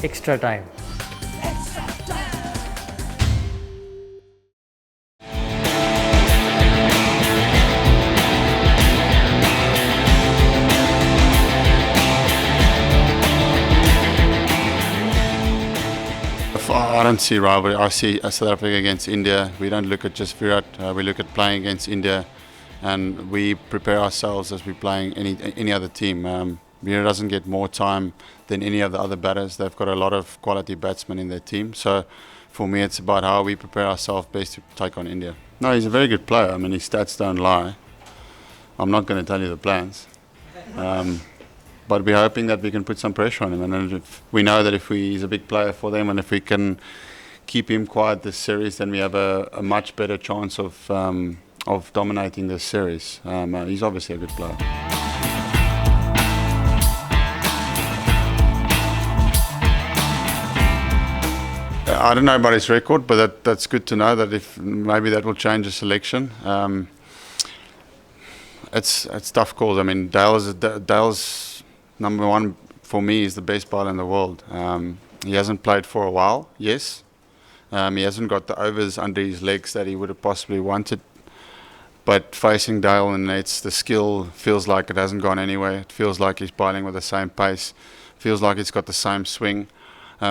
extra time. I don't see rivalry. I see South Africa against India. We don't look at just Virat. We look at playing against India, and we prepare ourselves as we're playing any other team. Virat doesn't get more time than any of the other batters. They've got a lot of quality batsmen in their team. So for me, it's about how we prepare ourselves best to take on India. No, he's a very good player. I mean, his stats don't lie. I'm not going to tell you the plans. But we're hoping that we can put some pressure on him, and if we know that if he's a big player for them, and if we can keep him quiet this series, then we have a much better chance of dominating this series. He's obviously a good player. I don't know about his record, but that's good to know that if maybe that will change the selection. It's tough calls. I mean, Dale's number one for me is the best bowler in the world. He hasn't played for a while, yes. He hasn't got the overs under his legs that he would have possibly wanted. But facing Dale in nets, the skill feels like it hasn't gone anywhere. It feels like he's bowling with the same pace. Feels like he's got the same swing.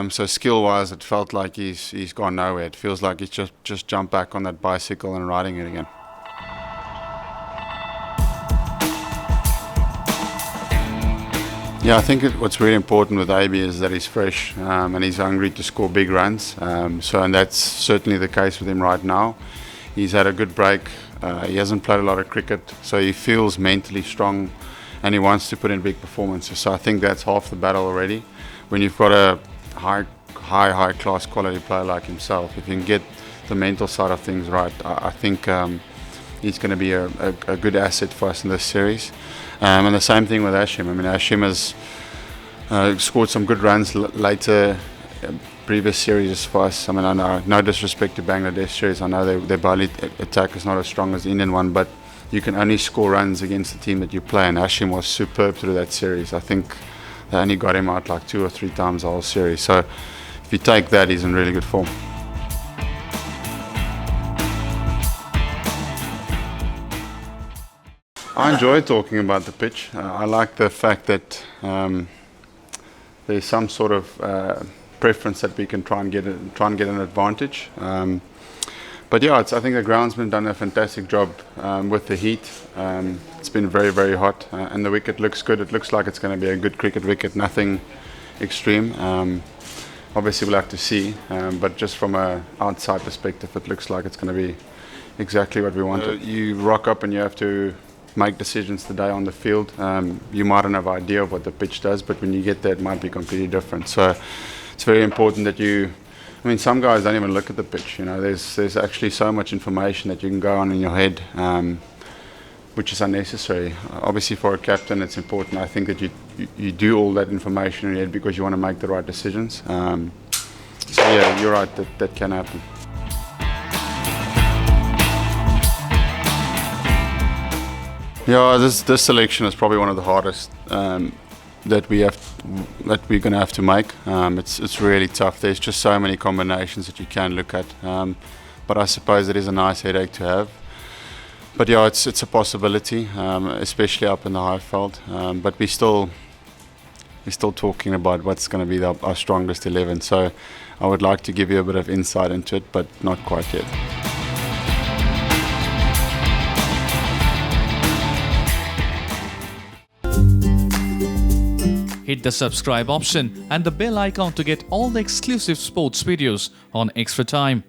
So skill-wise, it felt like he's gone nowhere. It feels like he's just jumped back on that bicycle and riding it again. Yeah, I think what's really important with AB is that he's fresh and he's hungry to score big runs. And that's certainly the case with him right now. He's had a good break. He hasn't played a lot of cricket, so he feels mentally strong and he wants to put in big performances. So I think that's half the battle already. When you've got a high class quality player like himself, if you can get the mental side of things right, I think he's going to be a good asset for us in this series. And the same thing with Hashim. I mean, Hashim has scored some good runs later previous series for us. I mean, I know, no disrespect to Bangladesh series, I know their bowling attack is not as strong as the Indian one, but you can only score runs against the team that you play, and Hashim was superb through that series. I think they only got him out like 2 or 3 times the whole series. So if you take that, he's in really good form. I enjoy talking about the pitch. I like the fact that there's some sort of preference that we can try and get an advantage. But yeah, I think the groundsman done a fantastic job with the heat. It's been very, very hot, and the wicket looks good. It looks like it's going to be a good cricket wicket, nothing extreme. Obviously, we'll have to see, but just from an outside perspective, it looks like it's going to be exactly what we wanted. You rock up and you have to make decisions today on the field. You might not have an idea of what the pitch does, but when you get there, it might be completely different. So it's very important that I mean, some guys don't even look at the pitch. You know, there's actually so much information that you can go on in your head, which is unnecessary. Obviously, for a captain, it's important. I think that you do all that information in your head because you want to make the right decisions. So yeah, you're right, that can happen. Yeah, this selection is probably one of the hardest that we're going to have to make. It's really tough. There's just so many combinations that you can look at. But I suppose it is a nice headache to have. But yeah, it's a possibility, especially up in the Highveld. But we're still talking about what's going to be our strongest 11. So I would like to give you a bit of insight into it, but not quite yet. Hit the subscribe option and the bell icon to get all the exclusive sports videos on Extra Time.